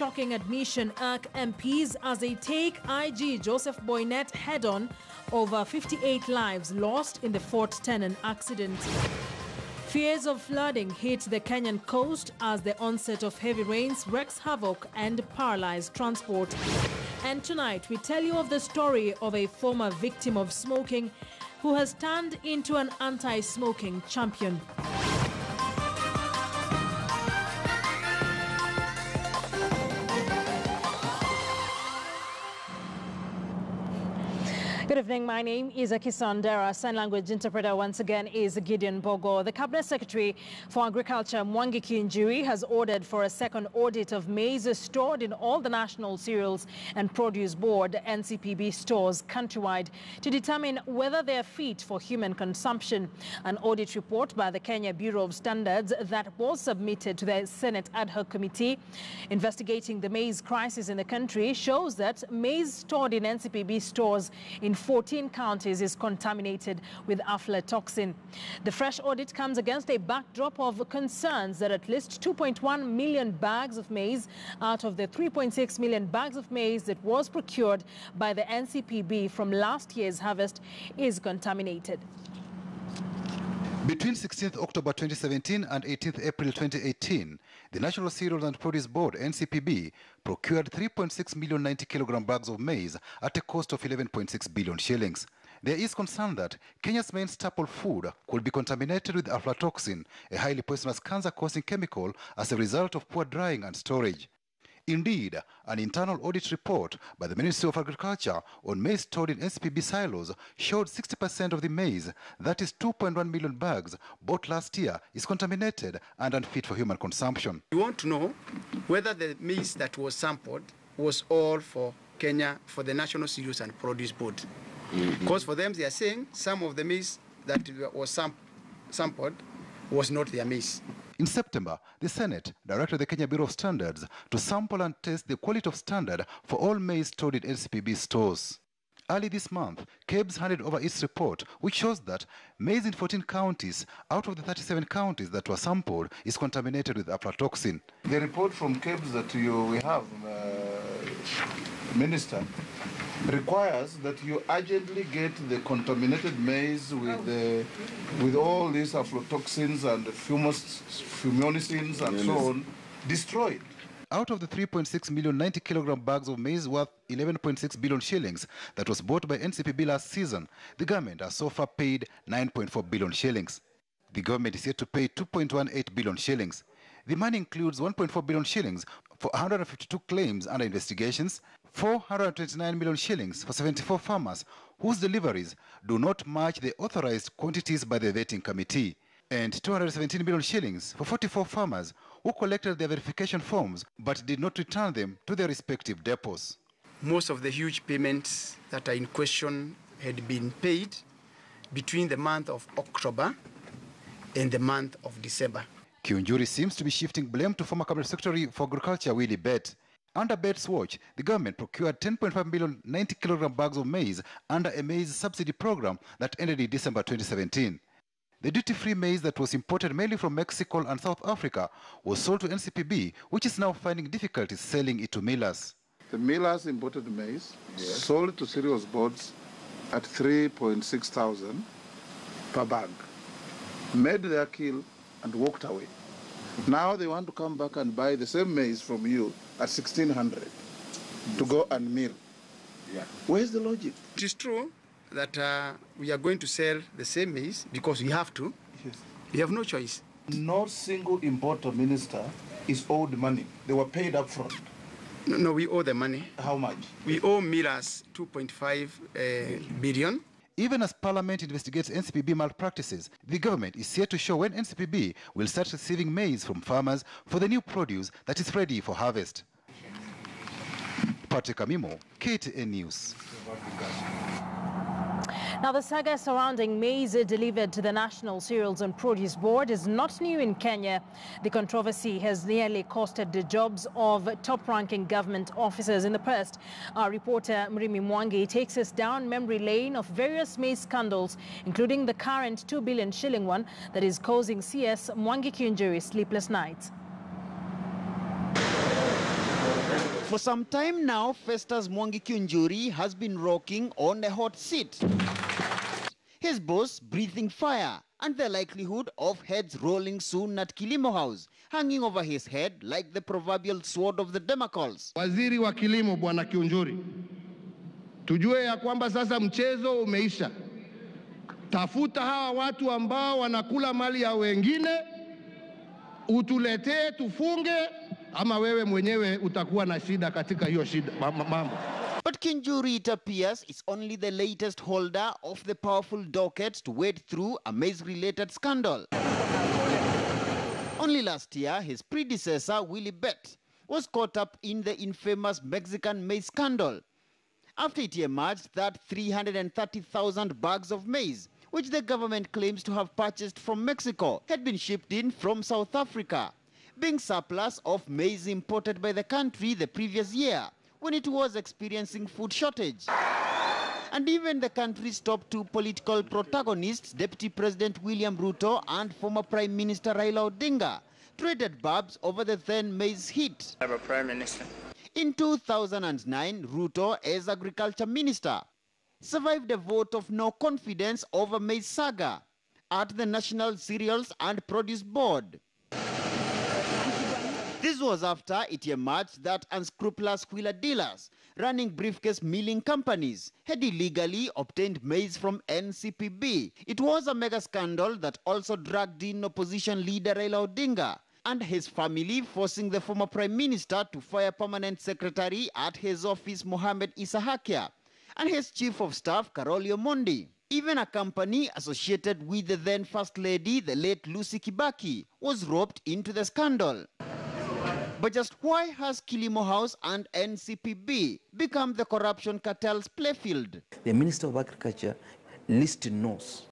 shocking admission irk MPs as they take IG Joseph Boynet head-on over 58 lives lost in the Fort Tenon accident. Fears of flooding hit the Kenyan coast as the onset of heavy rains wreaks havoc and paralyzed transport. And tonight, we tell you of the story of a former victim of smoking who has turned into an anti-smoking champion. Good evening. My name is Akisandera. Sign language interpreter once again is Gideon Bogo. The Cabinet Secretary for Agriculture, Mwangi Kiunjuri, has ordered for a second audit of maize stored in all the National Cereals and Produce Board (NCPB) stores countrywide to determine whether they are fit for human consumption. An audit report by the Kenya Bureau of Standards that was submitted to the Senate Ad Hoc Committee investigating the maize crisis in the country shows that maize stored in NCPB stores in 14 counties is contaminated with afflatoxin. The fresh audit comes against a backdrop of concerns that at least 2.1 million bags of maize out of the 3.6 million bags of maize that was procured by the NCPB from last year's harvest is contaminated. Between 16th October 2017 and 18th April 2018, the National Cereals and Produce Board, NCPB, procured 3.6 million 90 kilogram bags of maize at a cost of 11.6 billion shillings. There is concern that Kenya's main staple food could be contaminated with afflatoxin, a highly poisonous cancer-causing chemical, as a result of poor drying and storage. Indeed, an internal audit report by the Ministry of Agriculture on maize stored in NCPB silos showed 60% of the maize, that is 2.1 million bags, bought last year, is contaminated and unfit for human consumption. We want to know whether the maize that was sampled was all for Kenya, for the National Cereals and Produce Board. Because for them, they are saying some of the maize that was sampled was not their maize. In September, the Senate directed the Kenya Bureau of Standards to sample and test the quality of standard for all maize stored in NCPB stores. Early this month, KEBS handed over its report, which shows that maize in 14 counties out of the 37 counties that were sampled is contaminated with afflatoxin. The report from KEBS that we have, Minister, requires that you urgently get the contaminated maize with all these afflatoxins and fumonisins and so on destroyed. Out of the 3.6 million 90 kilogram bags of maize worth 11.6 billion shillings that was bought by NCPB last season, the government has so far paid 9.4 billion shillings. The government is yet to pay 2.18 billion shillings. The money includes 1.4 billion shillings for 152 claims under investigations, 429 million shillings for 74 farmers whose deliveries do not match the authorized quantities by the vetting committee, and 217 million shillings for 44 farmers who collected their verification forms but did not return them to their respective depots. Most of the huge payments that are in question had been paid between the month of October and the month of December. Kiunjuri seems to be shifting blame to former Cabinet Secretary for Agriculture Willie Bett. Under Bett's watch, the government procured 10.5 million 90 kilogram bags of maize under a maize subsidy program that ended in December 2017. The duty-free maize that was imported mainly from Mexico and South Africa was sold to NCPB, which is now finding difficulties selling it to millers. The millers imported maize, sold to cereals boards at 3.6 thousand per bag, made their kill and walked away. Now they want to come back and buy the same maize from you at 1,600 to go and mill. Yeah. Where's the logic? It is true that we are going to sell the same maize because we have to. Yes. We have no choice. No single importer, Minister, is owed money. They were paid up front. No, we owe the money. How much? We owe millers 2.5 billion. Even as Parliament investigates NCPB malpractices, the government is yet to show when NCPB will start receiving maize from farmers for the new produce that is ready for harvest. Patrick Amimo, KTN News. Now, the saga surrounding maize delivered to the National Cereals and Produce Board is not new in Kenya. The controversy has nearly costed the jobs of top-ranking government officers in the past. Our reporter Mrimi Mwangi takes us down memory lane of various maize scandals, including the current 2 billion shilling one that is causing CS Mwangi Kiunjuri sleepless nights. For some time now, Festus Mwangi Kiunjuri has been rocking on a hot seat. His boss breathing fire and the likelihood of heads rolling soon at Kilimo House, hanging over his head like the proverbial sword of the Damocles. Waziri wa Kilimo Bwana Kiunjuri, tujue ya kwamba sasa mchezo umeisha. Tafuta hawa watu ambao wanakula mali ya wengine, utuletee tufunge, ama wewe mwenyewe utakuwa na shida katika hiyo shida mambo. But Kiunjuri, it appears, is only the latest holder of the powerful docket to wade through a maize-related scandal. Only last year, his predecessor, Willie Bett, was caught up in the infamous Mexican maize scandal, after it emerged that 330,000 bags of maize, which the government claims to have purchased from Mexico, had been shipped in from South Africa, being surplus of maize imported by the country the previous year, when it was experiencing food shortage. And even the country's top two political protagonists, Deputy President William Ruto and former Prime Minister Raila Odinga, traded barbs over the then maize heat. I'm a Prime Minister. In 2009, Ruto, as Agriculture Minister, survived a vote of no confidence over maize saga at the National Cereals and Produce Board. This was after it emerged that unscrupulous wheeler dealers running briefcase milling companies had illegally obtained maize from NCPB. It was a mega scandal that also dragged in opposition leader Raila Odinga and his family, forcing the former Prime Minister to fire Permanent Secretary at his office Mohamed Isahakia and his Chief of Staff Karoli Omondi. Even a company associated with the then First Lady, the late Lucy Kibaki, was roped into the scandal. But just why has Kilimo House and NCPB become the corruption cartel's playfield? The Minister of Agriculture least knows